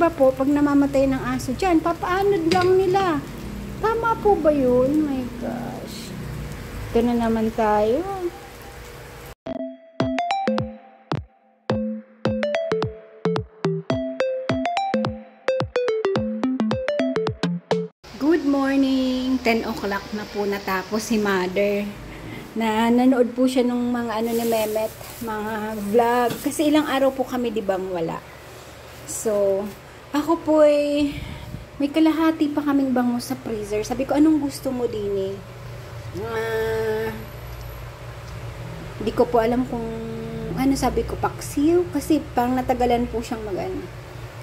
iba po, pag namamatay ng aso dyan, papaanod lang nila. Tama po ba yun? My gosh. Ito na naman tayo. Good morning! 10 o'clock na po natapos si Mother. Nanood po siya ng mga ano ni Mehmet, mga vlog. Kasi ilang araw po kami di bang wala. So, ako po may kalahati pa kaming bango sa freezer. Sabi ko, anong gusto mo din Hindi ko po alam kung ano, sabi ko, paksiw. Kasi parang natagalan po siyang mag-ano.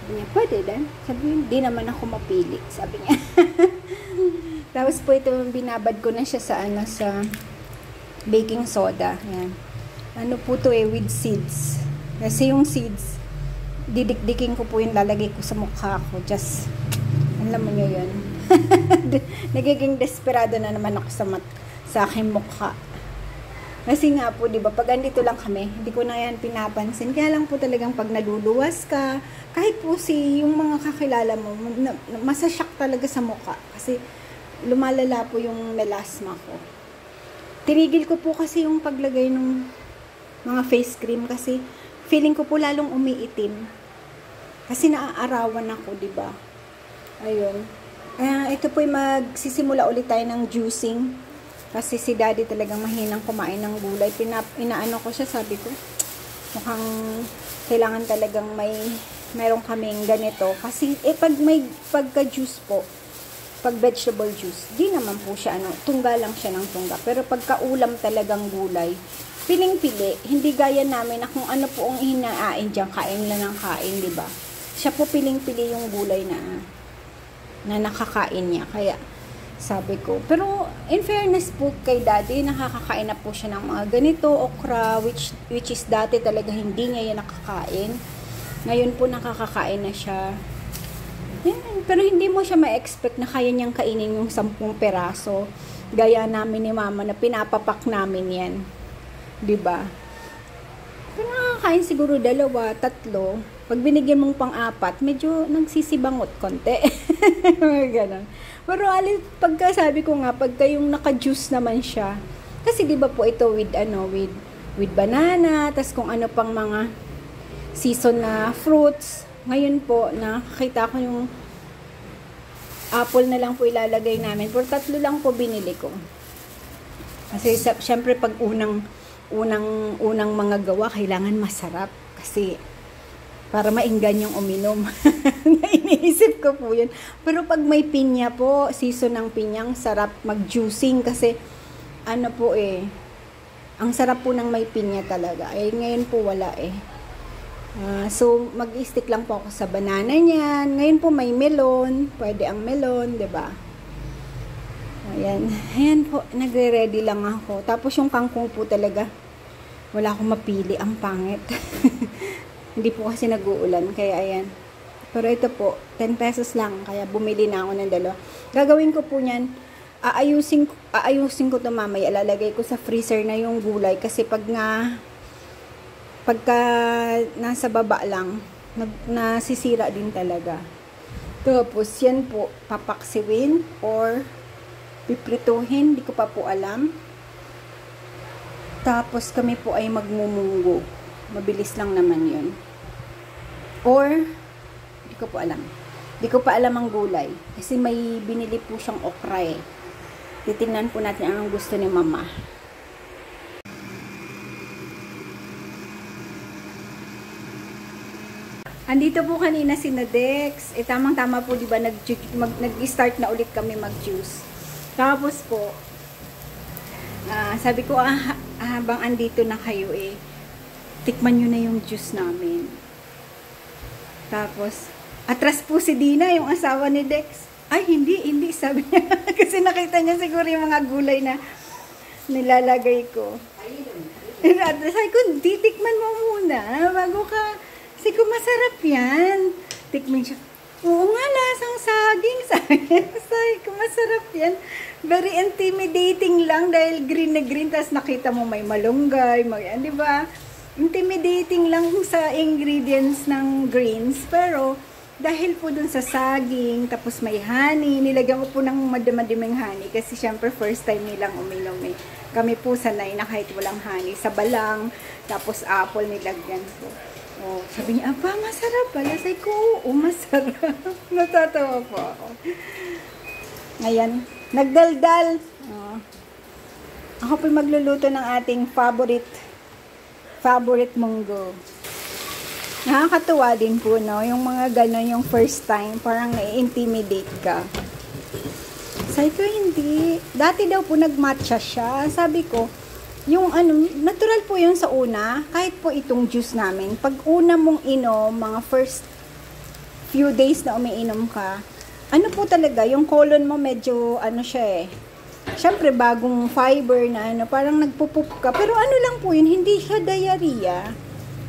Sabi niya, pwede din. Sabi niya, hindi naman ako mapili. Sabi niya. Tapos po ito, binabad ko na siya sa sa baking soda. Yan. Ano po to with seeds. Kasi yung seeds, didikdikin ko po yung lalagay ko sa mukha ko. Just, alam mo nyo yun. Nagiging desperado na naman ako sa aking mukha. Kasi nga po, di ba, pag andito lang kami, hindi ko na yan pinapansin. Kaya lang po talagang pag naluluwas ka, kahit po yung mga kakilala mo, masasyak talaga sa mukha. Kasi lumalala po yung melasma ko. Tinigil ko po kasi yung paglagay ng mga face cream kasi feeling ko po lalong umiitim. Kasi naaarawan ako, di ba? Ayun. Ito po magsisimula ulit tayo ng juicing. Kasi si Daddy talagang mahinang kumain ng gulay. Inaano ko siya, sabi ko, mukhang kailangan talagang mayroon kaming ganito. Kasi pagka-juice po, pag vegetable juice, di naman po siya, tungga lang siya ng tungga. Pero pagka-ulam talagang gulay, piling-pili, hindi gaya namin na kung ano po ang hinaain dyan, kain lang ng kain, di ba? Siya po piling-pili yung gulay na nakakain niya. Kaya, sabi ko. Pero, in fairness po kay Daddy, nakakakain na po siya ng mga ganito, okra, which is dati talaga hindi niya yan nakakain. Ngayon po nakakakain na siya. Yan. Pero hindi mo siya ma-expect na kaya niyang kainin yung 10 peraso. Gaya namin ni Mama na pinapapak namin yan. Diba? Pero nakakain siguro 2, 3. Pag binigyan mong pang-4, medyo nagsisibangot konti. Ganon. Pero pagka sabi ko nga, pagka yung naka-juice naman siya, kasi di ba po ito with banana, tas kung ano pang mga season na fruits. Ngayon po, nakakita ko yung apple na lang po ilalagay namin. Pero 3 lang po binili ko. Kasi syempre pag unang mga gawa, kailangan masarap. Kasi para mainggan yung uminom. Iniisip ko po yun. Pero pag may pinya po, season ng pinyang, sarap mag-juicing kasi ano po ang sarap po ng may pinya talaga. Ngayon po wala so, mag-stick lang po ako sa banana niyan. Ngayon po may melon. Pwede ang melon, 'di ba? Ayan po, nagre-ready lang ako. Tapos yung kangkong po talaga, wala akong mapili. Ang pangit. Hindi po kasi nag-uulan, kaya ayan. Pero ito po, 10 pesos lang, kaya bumili na ako ng 2. Gagawin ko po niyan, aayusin ko ito mamaya, ilalagay ko sa freezer na yung gulay, kasi pagka nasa baba lang, nasisira din talaga. Tapos yan po, papaksiwin or piprituhin, di ko pa po alam. Tapos kami po ay magmumunggo. Mabilis lang naman yun. Or, di ko po alam. Di ko pa alam ang gulay. Kasi may binili po siyang okra Titingnan po natin ang gusto ni Mama. Andito po kanina si Nadex. Tamang-tama po, di ba, nag-start na ulit kami mag-juice. Tapos po, sabi ko, habang andito na kayo tikman nyo na yung juice namin. Tapos, atras po si Dina, yung asawa ni Dex. Ay, hindi, sabi niya. Kasi nakita niya siguro yung mga gulay na nilalagay ko. Sabi ko, titikman mo muna, bago ka. Sabi ko, masarap yan. Tikman siya. Oo nga, lasang saging. Sabi ko, masarap yan. Very intimidating lang dahil green na green. Tapos nakita mo may malunggay, di ba? Intimidating lang sa ingredients ng greens, pero Dahil po dun sa saging, tapos may honey, nilagyan ko po ng madamadiming honey kasi syempre first time nilang uminom eh. Kami po sanay na kahit walang honey, sa balang, tapos apple nilagyan po. Oh, sabi niya, "Aba, masarap pala." Sabi ko, "Oo, masarap." Natatawa po ako. Ngayon, nagdaldal. Oh. Ako po magluluto ng ating favorite munggo. Nakakatuwa din po, no? Yung mga gano'n, yung first time, parang nai-intimidate ka. Sabi ko, hindi. Dati daw po nag-matcha siya. Sabi ko, yung ano, natural po yun sa una. Kahit po itong juice namin. Pag una mong inom, mga first few days na umiinom ka, ano po talaga, yung colon mo medyo, ano siya eh. Siyempre, bagong fiber na ano, parang nagpupup ka. Pero ano lang po yun, hindi siya diarrhea.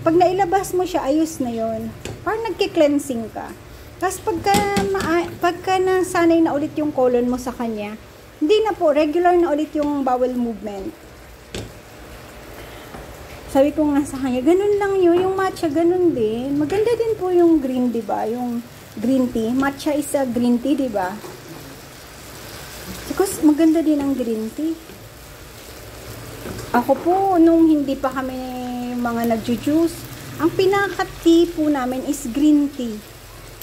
Pag nailabas mo siya, ayos na yun. Parang nagki-cleansing ka. Tapos pagka nasanay na ulit yung colon mo sa kanya, hindi na po, regular na ulit yung bowel movement. Sabi ko nga sa kanya, ganun lang yun. Yung matcha, ganun din. Maganda din po yung green, diba? Yung green tea. Matcha is a green tea, diba? Because maganda din ang green tea. Ako po, nung hindi pa kami mga nagjujuice, ang pinaka-tea po namin is green tea.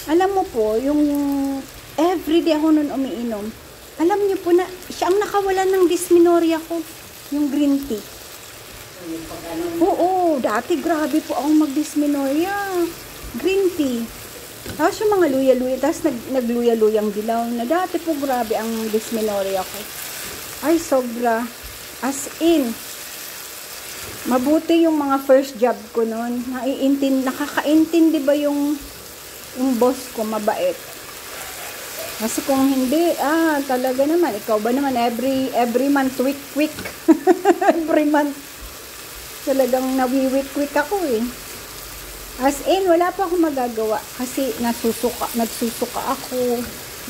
Alam mo po, yung everyday ako nun umiinom, alam niyo po na, siya ang nakawalan ng dysmenorrhea ko, yung green tea. Oo, dati grabe po akong mag-dysmenorrhea. Green tea. Tapos yung mga luya-luya, tapos nagluya-luyang dilaw, na dati po grabe ang dysmenorrhea ko. Ay, sobra. As in, mabuti yung mga first job ko noon. Nakakaintindi ba yung boss ko, mabait. Kasi kung hindi, talaga naman, ikaw ba naman, every month, quick. Every month, talagang nawiwik-quick ako eh. As in, wala pa akong magagawa. Kasi nagsusuka ako,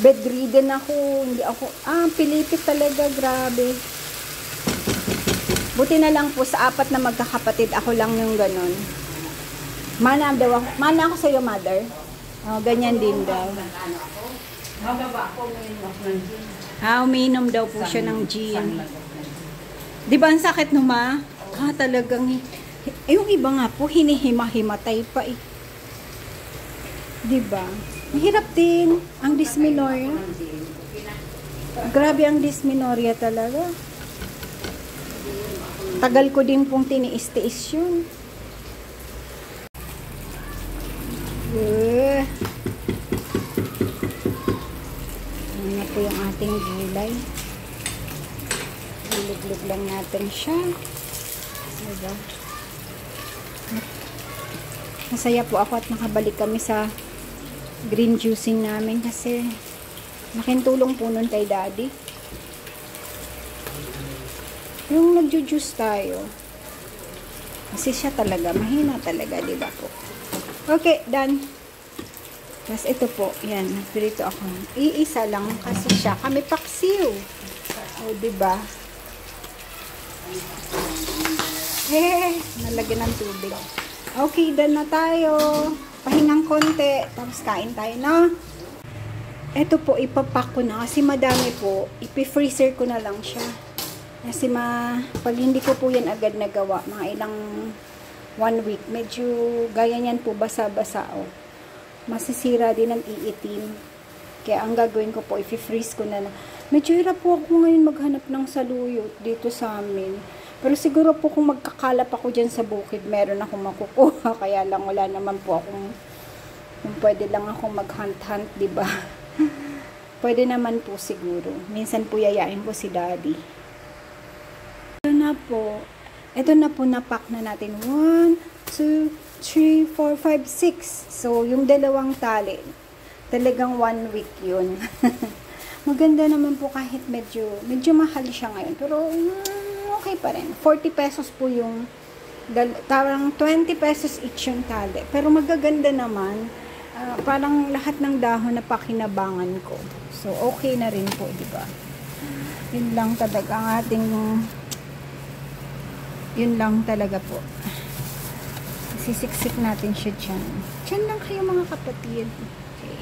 bedridden ako, hindi ako, pilipit talaga, grabe. Buti na lang po sa 4 na magkakapatid, ako lang yung ganun. Mana ako sa iyo, mother. Oh, ganyan din daw. Umiinom daw po siya ng gin. Di ba ang sakit no, ma? Talagang, yung iba nga po, hinihima-himatay pa eh. Di ba? Mahirap din ang dysmenorrhea. Grabe ang dysmenorrhea talaga. Tagal ko din pong tiniis-tiis yun. Ano na po yung ating gulay. Iluglag lang natin siya. Diba? Masaya po ako at nakabalik kami sa green juicing namin kasi laking tulong po nun kay daddy. Yung nagjujuice tayo. Kasi siya talaga, mahina talaga, di ba po? Okay, done. Tapos ito po, yan, nagpirito ako. Iisa lang kasi siya. Kami paksiw. O, di ba? Nalagyan ng tubig. Okay, done na tayo. Pahingang konti. Tapos kain tayo na. Ito po, ipapack ko na. Kasi madami po. Ipi-freezer ko na lang siya. Kasi pag hindi ko po yan agad nagawa, mga ilang 1 week, medyo gaya niyan po basa-basa oh. Masisira din ang iitim. Kaya ang gagawin ko po, i-freeze ko na lang. Medyo hirap po ako ngayon maghanap ng saluyot dito sa amin. Pero siguro po kung magkakalap ako dyan sa bukid, meron akong makukuha. Kaya lang wala naman po akong, kung pwede lang akong mag-hunt-hunt, diba? Pwede naman po siguro. Minsan po yayain po si daddy. Ito na po na-pack na natin. 1, 2, 3, 4, 5, 6. So, yung dalawang tali, talagang 1 week yun. Maganda naman po kahit medyo mahal siya ngayon. Pero, okay pa rin. 40 pesos po yung, parang 20 pesos each yung tali. Pero magaganda naman. Parang lahat ng dahon na pakinabangan ko. So, okay na rin po, di ba? Yun lang talaga ang ating yun lang talaga po. Sisiksik natin siya dyan. Dyan lang kayo mga kapatid. Okay.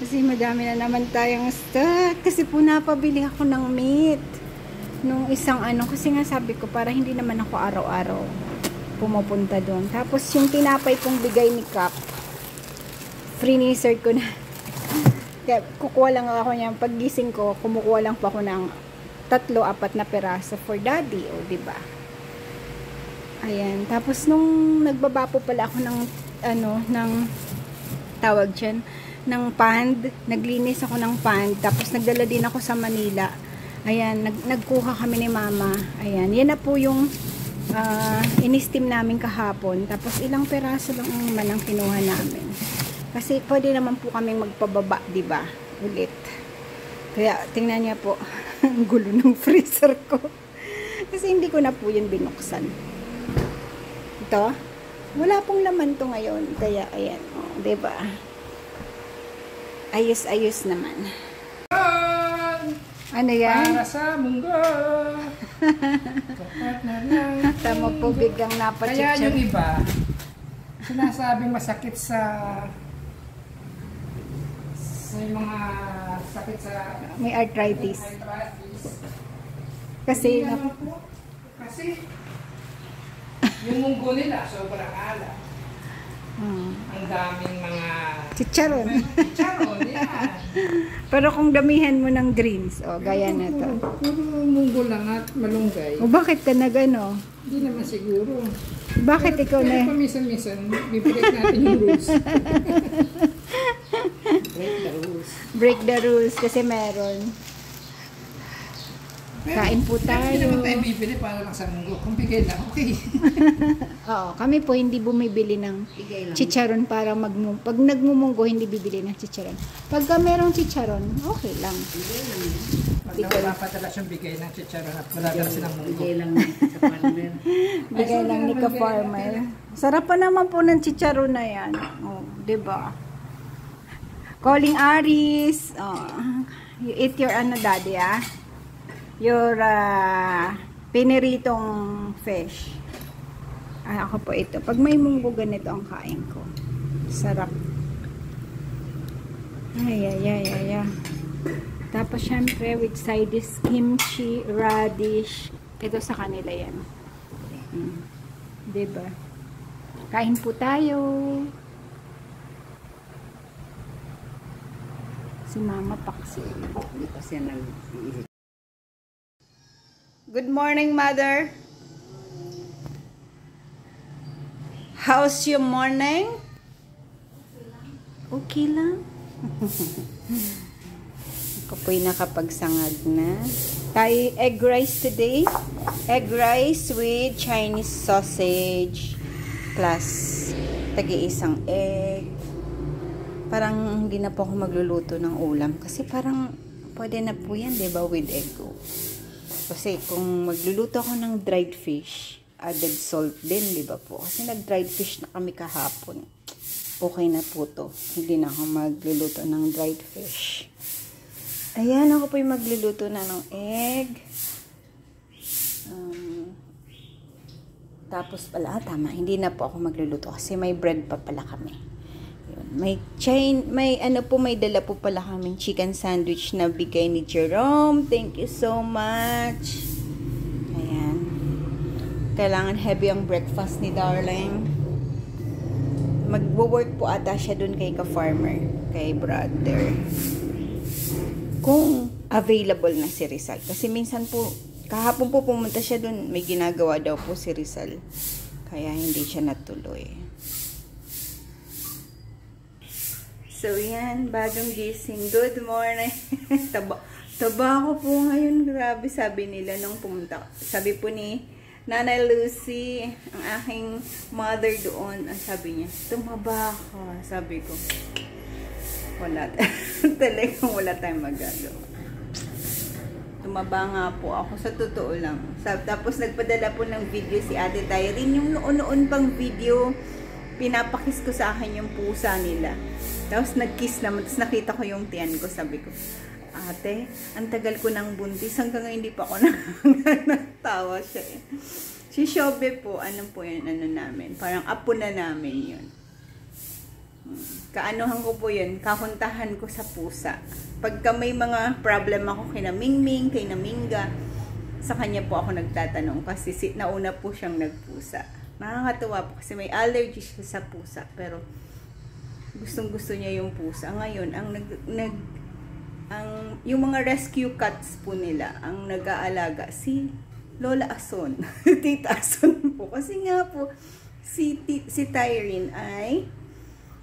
Kasi madami na naman tayong stock. Kasi po napabili ako ng meat. Nung isang kasi nga sabi ko, para hindi naman ako araw-araw pumupunta doon. Tapos yung tinapay kong bigay ni Cap, free-neezer ko na. Kaya kukuha lang ako niyan. Paggising ko, kumukuha lang po ako ng 3-4 na peraso for daddy. O, diba? Ayan. Tapos nung nagbaba po pala ako ng ng tawag dyan, ng pond. Naglinis ako ng pond. Tapos nagdala din ako sa Manila. Ayan. Nagkuha kami ni mama. Ayan. Yan na po yung in-steam namin kahapon. Tapos ilang peraso lang naman ang kinuha namin. Kasi pwede naman po kaming magpababa, diba? Ulit. Kaya tingnan niya po ang gulo ng freezer ko. Kasi hindi ko na po yun binuksan. Ito, wala pong laman to ngayon. Kaya ayan, diba? Ayos-ayos naman. Ano yan? Para sa munggo. Tama po, biglang Kaya napachitchan. yung iba, sinasabing masakit sa mga sakit sa May arthritis. Kasi Kasi, kasi yung munggo nila sobrang ala. Ang daming mga chicharon. chicharon yan. Pero kung damihan mo ng greens, gaya na to. Puro munggo lang at malunggay. O bakit ka nagano? Hindi naman siguro. Bakit ikaw Pero na? paminsan-minsan, bibigay natin yung rules. Break the rules. Break the rules kasi meron. Kain po tayo. Hindi naman tayo bibili para lang sa munggo. Kung bigay lang, okay. Oo, kami po hindi bumibili ng chicharon para pag nagmumunggo, hindi bibili ng chicharon. Pagka merong chicharon, okay lang. Pag napapadalas yung bigay ng chicharon at wala ka silang munggo. Bigay lang sa partner. Bigay lang ni ka-farmer. Sarap pa naman po ng chicharon na yan. Oh, 'di ba? Calling Aris. You eat your daddy, your piniritong fish. Ako po ito. Pag may munggo, ganito ang kain ko. Sarap. Ay. Tapos, syempre, with side is kimchi, radish. Ito sa kanila yan. Diba? Kain po tayo. Si Mama Paksi. Kasi nang Good morning, Mother. How's your morning? Okay lang. Ako po'y nakapagsangag na. Tayo egg rice today. Egg rice with Chinese sausage plus tagi-isang egg. Parang hindi na po ako magluluto ng ulam kasi parang pwede na po yan, diba, with egg ko. Kasi kung magluluto ako ng dried fish, added salt din, di ba po? Kasi nag-dried fish na kami kahapon. Okay na po to. Hindi na ako magluluto ng dried fish. Ayan, ako po yung magluluto na ng egg. Tapos pala, tama, hindi na po ako magluluto kasi may bread pa pala kami. May dala po pala kaming chicken sandwich na bigay ni Jerome. Thank you so much. Ayan. Kailangan heavy ang breakfast ni Darling. Magwo-work po ata siya dun kay ka-farmer, kay brother. Kung available na si Rizal. Kasi minsan po, kahapon po pumunta siya dun, may ginagawa daw po si Rizal. Kaya hindi siya natuloy. So, yan. Bagong gising. Good morning. Taba ako po ngayon. Grabe, sabi nila nung pumunta. Sabi po ni Nanay Lucy, ang aking mother doon, sabi niya, tumaba ka. Sabi ko, wala. Talagang wala tayong magagawa. Tumaba nga po ako. Sa totoo lang. Tapos nagpadala po ng video si Ate Tyrene. Yung noon-noon pang video, pinapakis ko sa akin yung pusa nila. Tapos nag-kiss naman. Tapos nakita ko yung tiyan ko. Sabi ko, ate, ang tagal ko ng buntis. Hanggang ngayon hindi pa ako natawa siya. Si Shobe po, ano po yun, ano namin. Parang apo na namin yun. Kaanohan ko po yun, kahuntahan ko sa pusa. Pagka may mga problem ako kay Mingming, kay Mingga, sa kanya po ako nagtatanong kasi nauna po siyang nagpusa. Nakakatuwa po kasi may allergy siya sa pusa, pero gustong-gusto niya yung pusa. Ngayon, yung mga rescue cats po nila, ang nag-aalaga si Lola Ason, Tita Ason po. Kasi nga po, si Tyrene ay,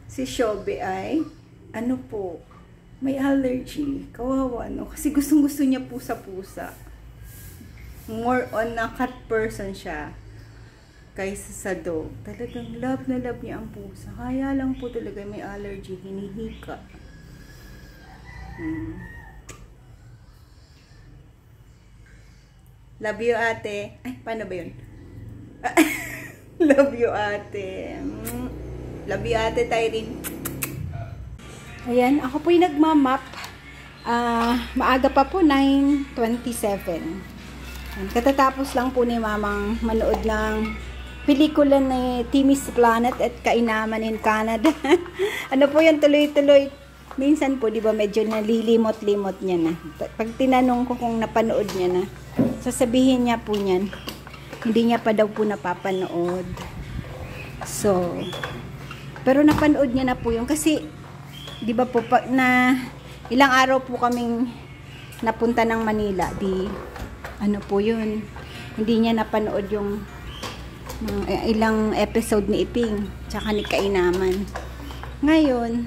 si Shobe ay, ano po, may allergy. Kawawa, no? Kasi gustong-gusto niya po sa pusa. More on na cat person siya kaysa sa dog. Talagang love na love niya ang pusa. Kaya lang po talaga may allergy, hinihika. Love you, ate. Ay, paano ba yun? Love you, ate. Love you, ate, Tyrene. Ayan, ako po'y nagmamap. Maaga pa po, 9:27. Katatapos lang po ni Mamang manood ng pelikula ni Timmy's Planet at Kainaman in Canada. Ano po yan, tuloy-tuloy. Minsan po, di ba, medyo nalilimot-limot niya na. Pag tinanong ko kung napanood niya na, sasabihin niya po niyan, hindi niya pa daw po napapanood. So, pero napanood niya na po yun. Kasi, di ba po, na ilang araw po kaming napunta ng Manila. Ano po yun, hindi niya napanood yung ilang episode ni Iping, tsaka ni Kainaman. Ngayon,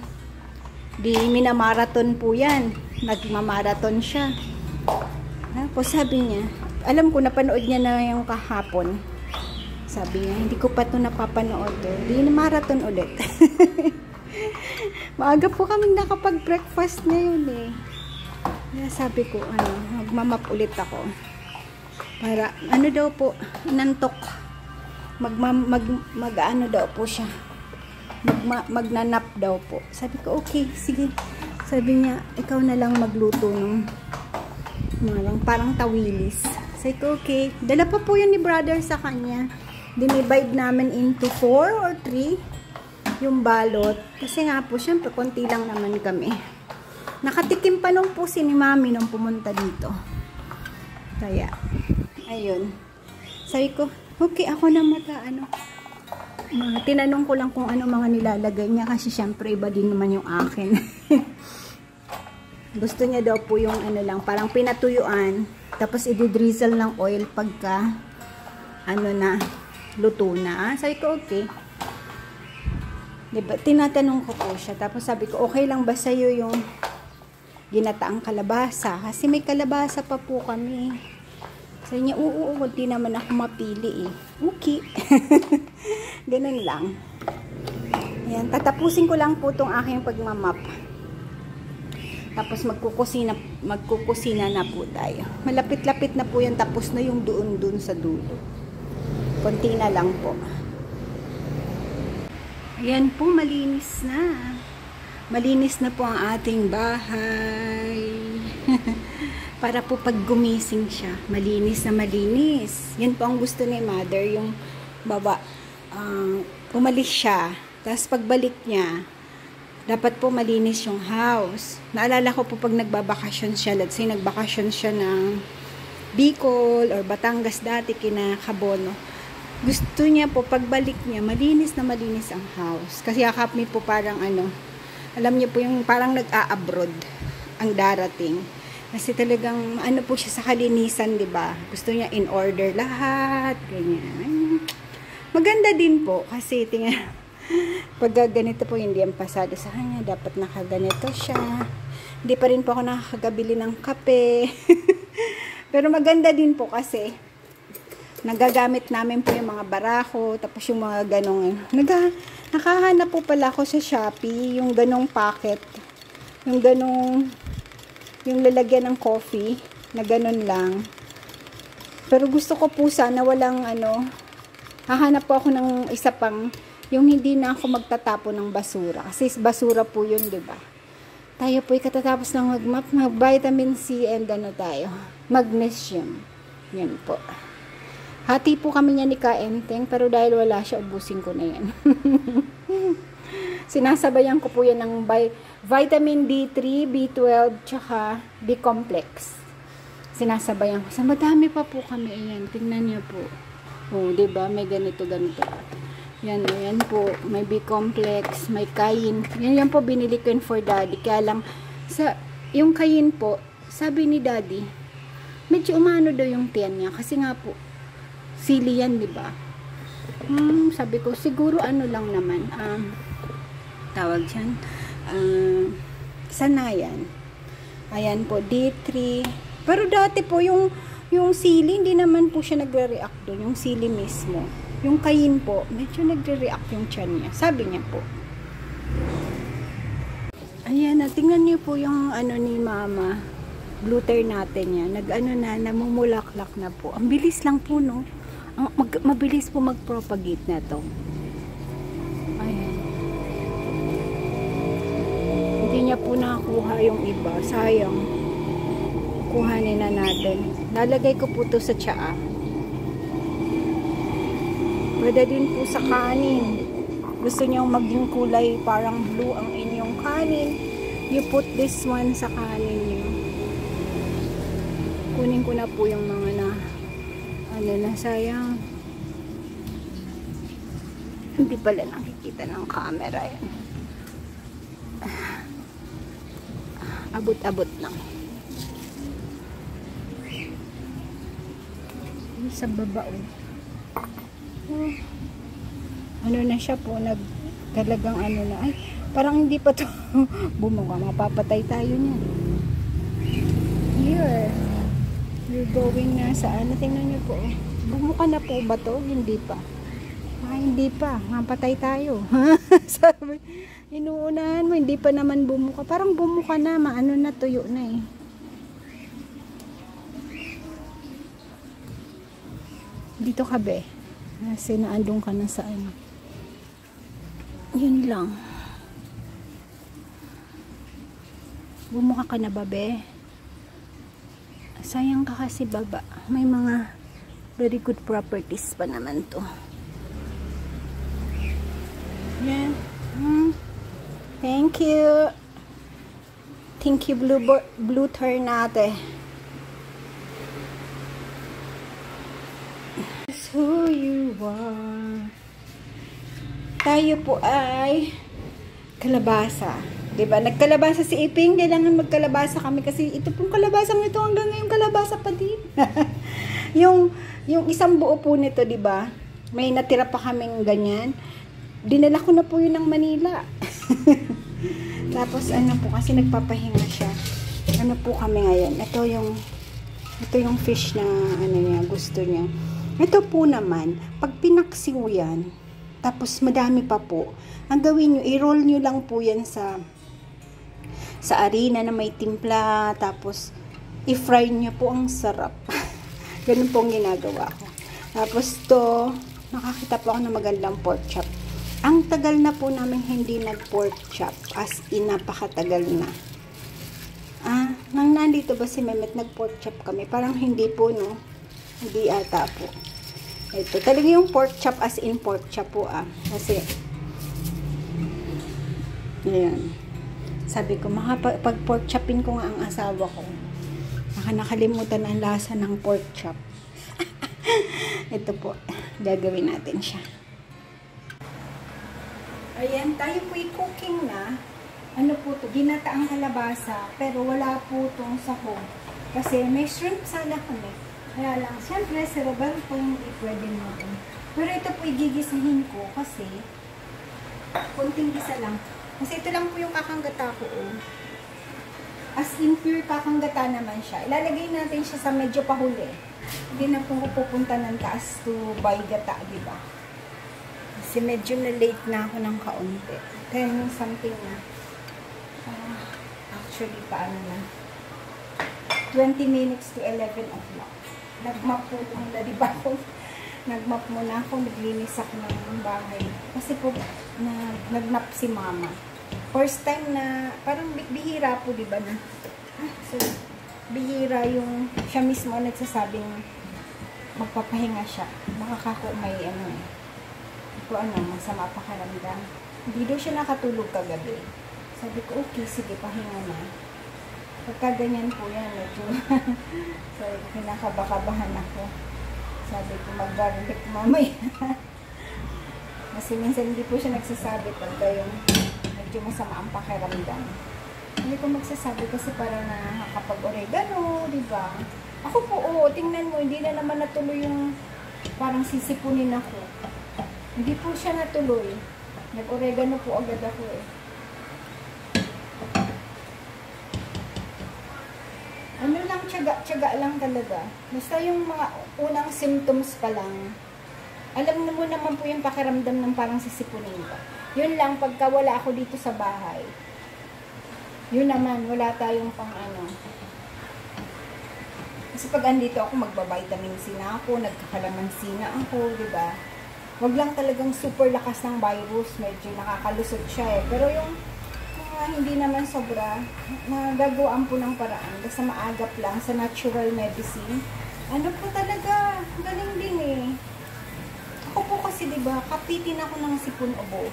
minamarathon po yan. Nagmamarathon siya. Tapos sabi niya, alam ko napanood niya na yung kahapon. Sabi niya, hindi ko pa ito napapanood. Marathon ulit. Maaga po kaming nakapag-breakfast ngayon eh. Kaya sabi ko, magmamap ulit ako. Para, daw po, nantok. Mag-ano daw po siya. Magnanap daw po. Sabi ko, okay, sige. Sabi niya, ikaw na lang magluto ng parang tawilis. Sabi ko, okay. Dala pa po yun ni brother sa kanya. Dinivide namin into 4 or 3 yung balot. Kasi nga po, syempre, konti lang naman kami. Nakatikim pa nung po si ni Mami nung pumunta dito. Kaya, ayun. Sabi ko, okay, ako na tinanong ko lang kung ano mga nilalagay niya kasi syempre iba din naman yung akin. Gusto niya daw po yung parang pinatuyuan, tapos i-drizzle ng oil pagka luto na. Sabi ko, okay. Diba, tinatanong ko po siya, tapos sabi ko, okay lang ba sa'yo yung ginataang kalabasa? Kasi may kalabasa pa po kami. Sabi niya, oo, hindi naman ako mapili eh. Okay. Ganun lang. Ayan, tatapusin ko lang po itong aking pagmamap. Tapos magkukusina na po tayo. Malapit-lapit na po yan, tapos na yung doon sa dulo. Konti na lang po. Ayan po, malinis na. Malinis na po ang ating bahay. Para po pag gumising siya, malinis na malinis. Yan po ang gusto ni mother, yung umalis siya. Tapos pagbalik niya, dapat po malinis yung house. Naalala ko po pag nagbabakasyon siya, let's say nagbakasyon siya ng Bicol or Batangas dati kina Cabono. Gusto niya po pagbalik niya, malinis na malinis ang house. Kasi akap po parang alam niyo po yung parang nag-a-abroad ang darating. Kasi talagang po siya sa kalinisan, 'di ba? Gusto niya in order lahat, ganyan. Maganda din po kasi tingnan pag ganito po hindi ang pasado sa kanya, dapat nakaganito siya. Hindi pa rin po ako nakakabili ng kape. Pero maganda din po kasi nagagamit namin po yung mga barako, tapos yung mga ganong nakahanap po pala ako sa Shopee, yung ganong packet. Yung lalagyan ng coffee, na ganun lang. Pero gusto ko po sana walang hahanap po ako ng isa pang, yung hindi na ako magtatapon ng basura. Kasi basura po yun, diba? Tayo po katatapos ng mag-vitamin C and magnesium. Yan po. Hati po kami niya ni Kaenteng, pero dahil wala siya, ubusin ko na yan. Sinasabayan ko po yan ng vitamin D3, B12, tsaka B-complex. Sinasabayan ko. Sa madami pa po kami. Ayan, tingnan niyo po. Oh, diba? May ganito. Yan, ayan po. May B-complex, may kain. Yan po binili ko yun for daddy. Kaya lang, yung kain po, sabi ni daddy, medyo umano daw yung tiyan niya. Kasi nga po, sili yan, diba? Sabi ko, siguro ano lang naman, tawag dyan, sanayan. Ayan po, D3. Pero dati po, yung sili, hindi naman po siya nagre-react doon. Yung sili mismo. Yung kain po, medyo nagre-react yung tiyan niya. Sabi niya po. Ayan, tingnan niyo po yung ano ni mama. Gluter natin yan. Namumulaklak na po. Ang bilis lang po, no? Mabilis po mag-propagate na to. Ayan. Hindi niya po nakakuha yung iba. Sayang. Kuhanin na natin. Lalagay ko po to sa tsaa. Pwede din po sa kanin. Gusto niyong maging kulay parang blue ang inyong kanin. You put this one sa kanin niyo. Kunin ko na po yung mga sayang. Hindi pala nakikita ng camera yan. Abot-abot lang. Sa baba ano na siya po, talagang ano na, ay, parang hindi pa to bumuka, mapapatay tayo niyan. Here, we're going na sa ano, tingnan niyo po, bumuka na po ba to? Hindi pa. Hindi pa, mapatay tayo. Sabi, inuunahan mo, hindi pa naman bumuka, parang bumuka na, maano na, tuyo na eh. Dito ka be. Kasi naandong ka na sa ano. Yun lang. Bumuka ka na ba be? Sayang ka kasi baba. May mga very good properties pa naman to. Yan. Thank you. Thank you blue turn natin. Who you are. Tayo po ay kalabasa. Diba? Nagkalabasa si Iping. Kailangan magkalabasa kami kasi ito pong kalabasang ito hanggang ngayon kalabasa pa din. yung isang buo po nito, diba? May natira pa kaming ganyan. Dinala ko na po yun ng Manila. Tapos ano po, kasi nagpapahinga siya. Ano po kami ngayon? Ito yung fish na ano niya, gusto niya. Ito po naman, pag pinaksiw yan, tapos madami pa po, ang gawin nyo, i-roll nyo lang po yan sa harina na may timpla, tapos i-fry nyo po, ang sarap. Ganun po ang ginagawa ko. Tapos to, nakakita po ako ng magandang pork chop. Ang tagal na po namin hindi nag-pork chop, as in napakatagal na. Nang nandito ba si Mehmet, nag-pork chop kami? Parang hindi po, no? Hindi ata po. Ito, talaga yung pork chop as in pork chop po Kasi, ayan. Sabi ko, pag pork chopin ko nga ang asawa ko, nakalimutan ang lasa ng pork chop. Ito po, gagawin natin siya. Ayan, tayo po i-cooking na. Ano po to, ginataang kalabasa, pero wala po itong sahog. Kasi may shrimp sana kami. Kaya lang, siyempre, cerebral po yung pwede natin. Pero ito po igigisahin ko kasi konting gisa lang. Kasi ito lang po yung kakanggata ko. As in pure kakanggata naman siya. Ilalagay natin siya sa medyo pahuli. Hindi na po pupunta ng taas to buy gata, diba? Kasi medyo na late na ako ng kaunti. 10 something na. Actually, paano na? 20 minutes to 11 o'clock. Nagmap po muna, diba po? Nagmap muna ako, naglinis ako ng bahay. Kasi po, nagnap si mama. First time na, parang bihira po, diba na? So, bihira yung, siya mismo nagsasabing magpapahinga siya. Baka kako may ano masama pa karamdam. Hindi daw siya nakatulog kagabi. Sabi ko, okay, sige, pahinga na. Pagka ganyan po yan, medyo sabi ko, kinakabakabahan ako. Sabi ko, mag-garlic mamaya. Kasi minsan hindi po siya nagsasabi pagka yung medyo masama ang pakiramdam. Hindi ko magsasabi kasi para nakakapag-oregano, di ba? Ako po, oo, tingnan mo, hindi na naman natuloy yung parang sisipunin ako. Hindi po siya natuloy. Nag-oregano po agad ako eh. Ano lang, tiyaga lang talaga. Basta yung mga unang symptoms pa lang, alam na mo naman po yung pakiramdam ng parang sisipunin ka. Yun lang, pagka wala ako dito sa bahay, yun naman, wala tayong pang ano. Kasi pag andito ako, magba-vitamin C na ako, nagkakalamansi na ako, di ba? Wag lang talagang super lakas ng virus, medyo nakakalusot siya eh. Pero yung hindi naman sobra, nagagawaan po ng paraan. Basta maagap lang sa natural medicine. Ano po talaga, galing din eh. Ako po kasi diba, kapitin ako ng sipon ubo.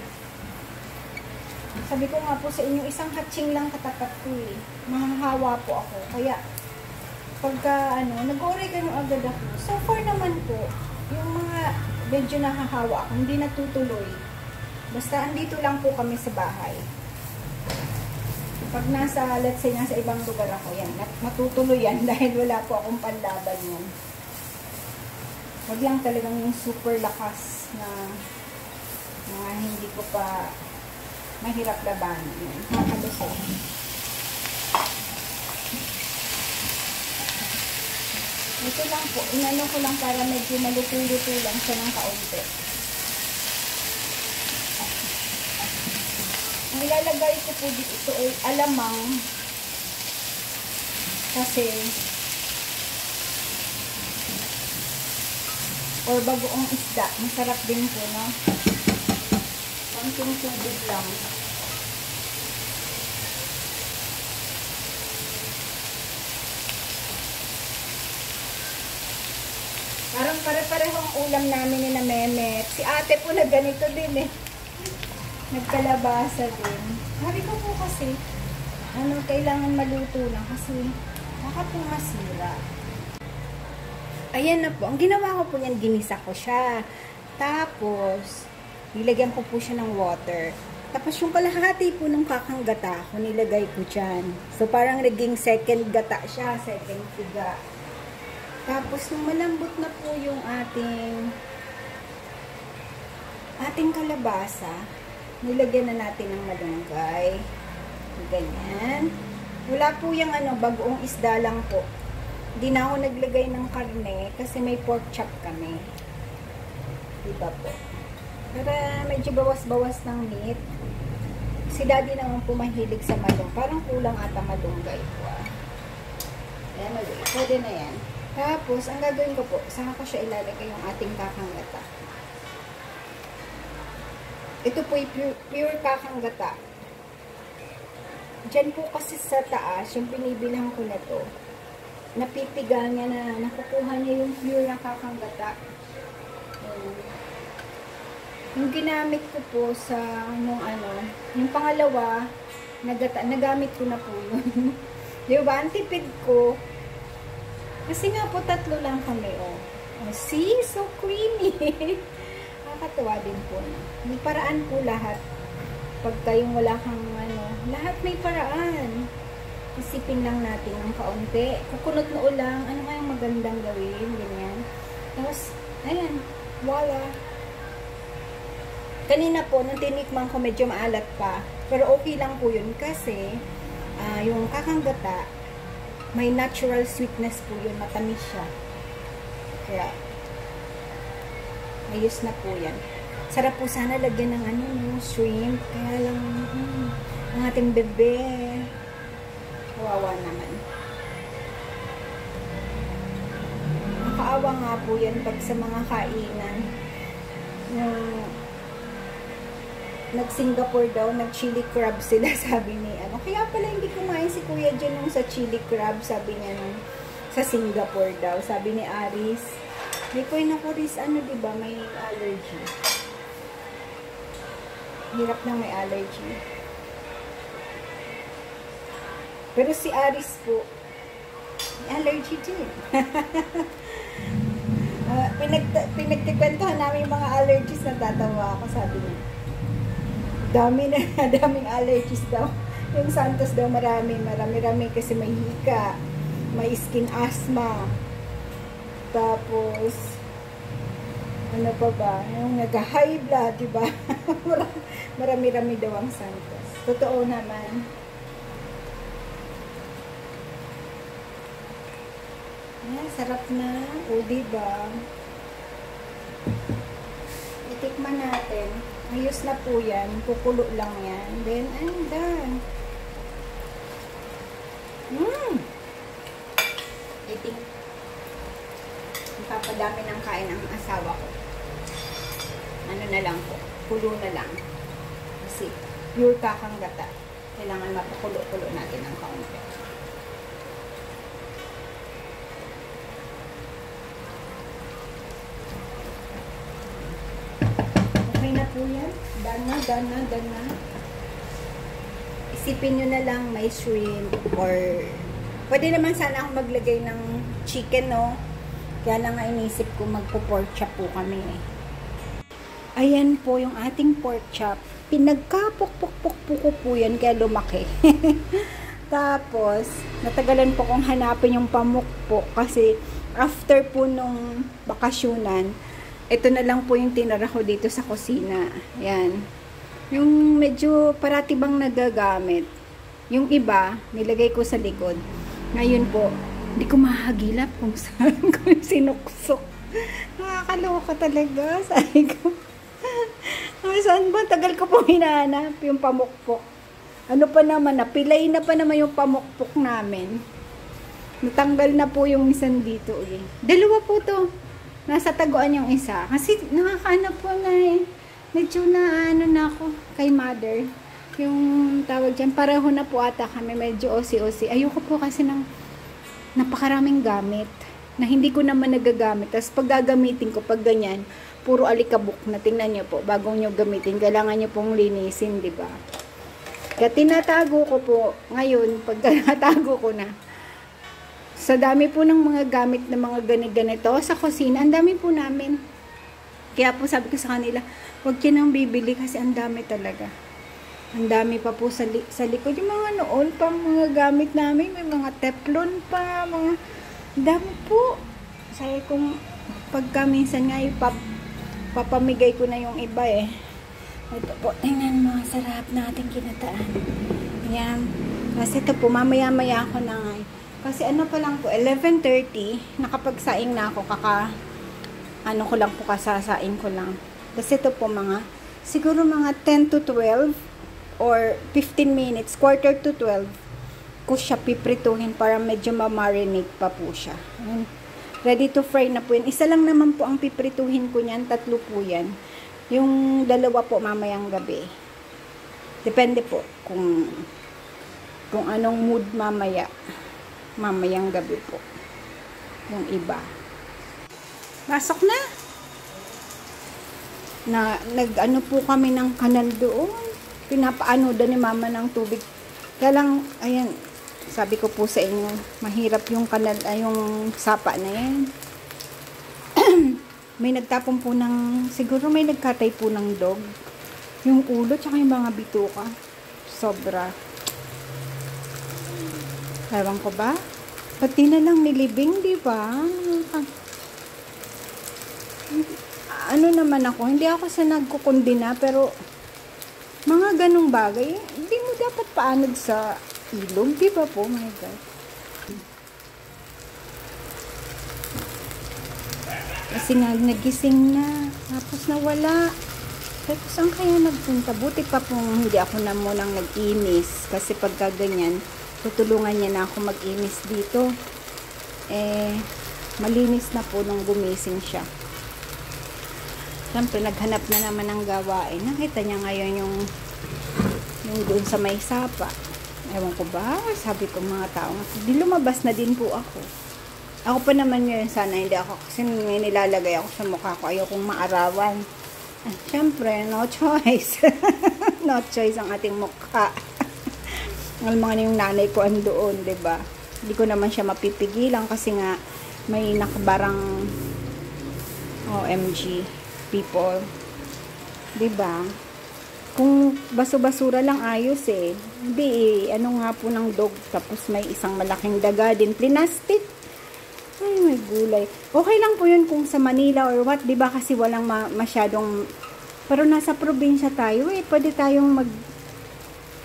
Sabi ko nga po sa inyo, isang hatching lang katapat ko eh. Mahahawa po ako. Kaya, pagka nag-oregano agad ako. So far naman po, yung mga medyo nahahawa ako, hindi natutuloy. Basta andito lang po kami sa bahay. Pag let's say, nasa ibang lugar ako, yan, matutuloy yan dahil wala po akong panlaban yan. Wag lang talagang yung super lakas na mga hindi ko pa mahirap labanan. Yan, makalusok. Ito lang po, inano ko lang para medyo maluto-luto lang siya ng kaunti. Ang ilalagay ko po dito, ito ay alamang kasi or bagoong isda, masarap din po, no? Konting tubig lang. Parang pare-parehong ulam namin ni na Meme. Si ate po na ganito din eh. Nagkalabasa din. Sabi ko po kasi, kailangan maluto lang kasi baka po masira. Ayan na po. Ang ginawa ko po yan, ginisa ko siya. Tapos, nilagyan ko po siya ng water. Tapos yung kalahati po ng kakang gata ko, nilagay ko dyan. So, parang naging second gata siya, second tiga. Tapos, nung malambot na po yung ating kalabasa, nilagyan na natin ng malunggay. Ganyan. Wala po yung bagoong isda lang po. Hindi na ako naglagay ng karne kasi may pork chop kami. Diba po? Para medyo bawas-bawas ng meat. Si daddy naman po mahilig sa malunggay. Parang kulang ata malunggay po. Ayan, pwede na yan. Tapos, ang gagawin ko po, saka ko siya ilalagay yung ating kakang gata. Ito po yung pure kakang gata. Diyan po kasi sa taas, yung pinibilang ko na to, napipiga niya na, nakukuha niya yung pure na kakang gata. Yung ginamit ko po sa, yung pangalawa, nagamit ko na po yun. Diba, ang tipid ko, kasi nga po, 3 lang kami, oh. See? So creamy. Nakakatuwa din po, no? May paraan po lahat. Pagka yung wala kang, lahat may paraan. Isipin lang natin ng kaunti. Kukunot na ulang, ano kayang magandang gawin, ganyan. Tapos, ayan, voila. Kanina po, nung tinikman ko, medyo maalat pa. Pero okay lang po yun kasi, yung kakang gata, may natural sweetness po yun, matamis siya. Kaya, ayos na po yan. Sarap po sana lagyan ng shrimp. Kaya lang, ang ating bebe, kawawa naman. Nakaawa nga po yan pag sa mga kainan. Nag-Singapore daw, nag-chili crab sila, sabi ni Kaya pala hindi kumain si Kuya dyan nung sa chili crab, sabi niya nung sa Singapore daw. Sabi ni Aris, may koy na ko Riz, diba, may allergy. Hirap na may allergy. Pero si Aris po, may allergy din. Pinagkikwentuhan namin yung mga allergies, natatawa ako, sabi niya. Daming allergies daw. Yung Santos daw marami kasi may hika, may skin asthma. Tapos, ano pa ba? Yung nag-high blood, diba? Marami daw ang Santos. Totoo naman. Ayan, sarap na. O, diba? Itikman natin. Ayos na po yan. Kukulo lang yan. Then, I'm done. Ipapadami ng kain ang asawa ko. Ano na lang po. Kulo na lang. Kasi, pure kakang gata. Kailangan mapakulo-kulo natin ang kaunti. Okay na po yan. Done na. Isipin nyo na lang may shrimp or pwede naman sana ako maglagay ng chicken, no? Kaya lang nga inisip ko magpo-pork chop po kami eh. Ayan po yung ating pork chop. Pinagkapok-pok-pok ko po yan kaya lumaki. Tapos, natagalan po kong hanapin yung pamukpok kasi after po nung bakasyonan, ito na lang po yung tinara ko dito sa kusina. Ayan. Yung medyo parati bang nagagamit. Yung iba, nilagay ko sa likod. Ngayon po, hindi ko mahagilap kung saan ko sinuksok. Nakakaloka talaga. Sabi ko, saan ba? Tagal ko po hinahanap yung pamukpok. Ano pa naman, napilay na pa naman yung pamukpok namin. Natanggal na po yung isang dito. Eh. Dalawa po to. Nasa taguan yung isa. Kasi nakakaanap po na eh. Medyo na ano na ako kay mother. Yung tawag dyan, pareho na po ata kami. Medyo osi-osi. Ayoko po kasi ng napakaraming gamit na hindi ko naman nagagamit. Tapos pag gagamitin ko, pag ganyan, puro alikabok na. Tingnan nyo po, bago nyo gamitin, kailangan nyo pong linisin, di ba? Kaya tinatago ko po, ngayon, pag tinatago ko na, sa dami po ng mga gamit na mga ganito sa kusina, ang dami po namin. Kaya po sabi ko sa kanila, huwag kayo nang bibili kasi ang dami talaga. Ang dami pa po sa likod. Yung mga noon pa, mga gamit namin, may mga teflon pa, mga dami po. Sabi kong, pagka minsan nga papamigay ko na yung iba eh. Ito po, tingnan mo, sarap natin kinataan. Ayan. Kasi ito po, mamaya-maya ako na nga. Kasi ano pa lang po, 11:30, nakapagsaing na ako, ano ko lang po, kasasaing ko lang. Kasi ito po mga, siguro mga 10 to 12, or 15 minutes, quarter to 12, ko siya piprituhin para medyo ma-marinate pa po siya. Ayan. Ready to fry na po yan. Isa lang naman po ang piprituhin ko niyan, 3 po yan. Yung 2 po mamayang gabi. Depende po kung anong mood mamayang gabi po. Yung iba. Pasok na. Nag-ano po kami ng kanal doon. Pinapaano doon ni mama ng tubig. Kaya lang, ayan, sabi ko po sa inyo, mahirap yung kanal, yung sapa na yan. May nagtapon po siguro may nagkatay po ng dog. Yung ulo, tsaka yung mga bituka. Sobra. Ewan ko ba? Pati na lang nilibing, di ba? Ano naman ako, hindi ako sa nagkukundina, pero mga ganong bagay, hindi mo dapat paanod sa ilog, di ba po? My God. Kasi nagising na, tapos nawala. Pero saan kaya nagpunta? Buti pa pong hindi ako na munang nag-inis. Kasi pagka ganyan, tutulungan niya na ako mag-inis dito. Malinis na po nung gumising siya. Siyempre, naghanap na naman ng gawain. Nakita niya ngayon yung doon sa may sapa. Ewan ko ba? Sabi ko mga tao, di lumabas na din po ako. Ako pa naman yun, sana hindi ako, kasi may nilalagay ako sa mukha ko. Ayokong maarawan. Siyempre, no choice. No choice ang ating mukha. Alam mga yung nanay ko andoon, 'di ba? Hindi ko naman siya mapipigilan kasi nga may nakabarang OMG people. 'Di ba? Kung baso-basura lang ayos eh. Hindi eh. Ano nga po ng dog. Tapos may isang malaking daga din. Plinastic. Ay, may gulay. Okay lang po yun kung sa Manila or what. Diba kasi walang masyadong... Pero nasa probinsya tayo eh. Pwede tayong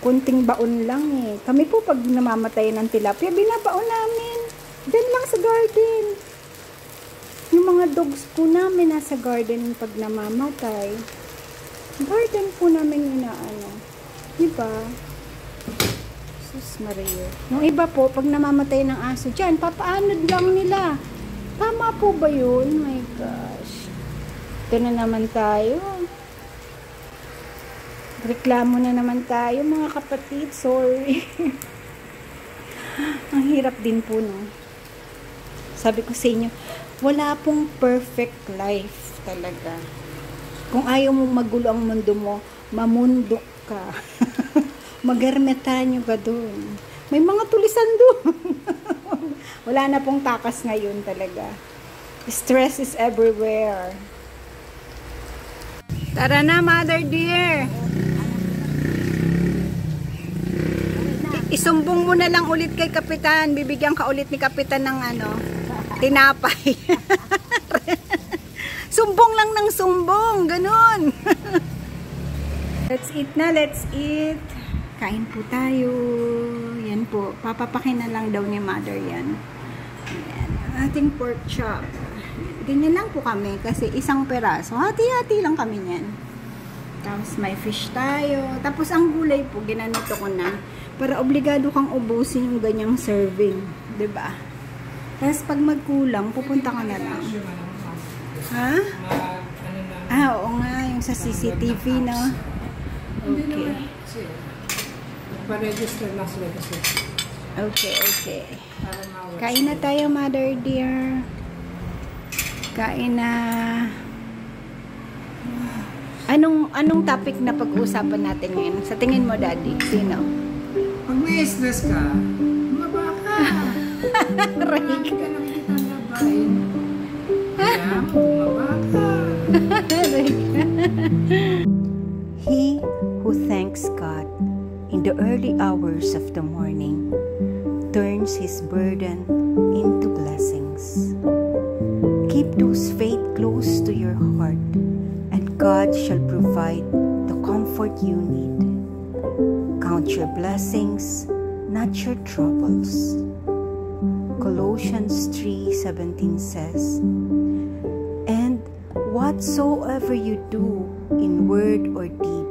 kunting baon lang eh. Kami po pag namamatay ng tilapia, binabaon namin. Diyan lang sa garden. Yung mga dogs po namin nasa garden pag namamatay. Garden po namin inaano. Diba? Sus Maria. Yung iba po, pag namamatay ng aso dyan, papaanod lang nila. Tama po ba yun? My gosh. Ito na naman tayo. Reklamo na naman tayo, mga kapatid. Sorry. Ang hirap din po, no? Sabi ko sa inyo, wala pong perfect life talaga. Kung ayaw mo magulo ang mundo mo, mamundok ka. Mag-ermitanyo ka dun. May mga tulisan dun. Wala na pong takas ngayon talaga. Stress is everywhere. Tara na, mother dear. Isumbong mo na lang ulit kay Kapitan. Bibigyan ka ulit ni Kapitan ng tinapay. Sumbong lang ng sumbong, ganun. Let's eat na, let's eat. Kain po tayo. Yan po, papapakin na lang daw ni mother yan. Ayan, ating pork chop. Ganyan lang po kami kasi isang peraso. Hati-hati lang kami niyan. Tapos may fish tayo. Tapos ang gulay po, ginanito ko na. Para obligado kang ubusin yung ganyang serving. 'Di ba? Tapos pag magkulang, pupunta ka na lang. Ha? Oo nga, yung sa CCTV, no? Okay. Pa-register lang sila kasi. Okay. Kain na tayo, mother dear. Kain na. Anong topic na pag-uusapan natin ngayon? Sa tingin mo, daddy? Sino? Pag may stress ka, bumaba ka. Marami ka nakikita na bahay. Kaya bumaba ka. He who thanks God in the early hours of the morning turns his burden into blessings. Keep those faith close to your heart, and God shall provide the comfort you need. Count your blessings, not your troubles. Colossians 3:17 says, "And whatsoever you do in word or deed,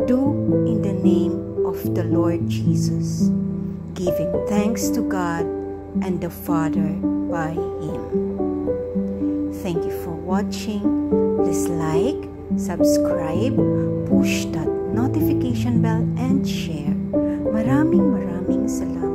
do in the name of the Lord Jesus, giving thanks to God and the Father by Him." Thank you for watching. Please like, subscribe, push that notification bell, and share. Maraming salamat.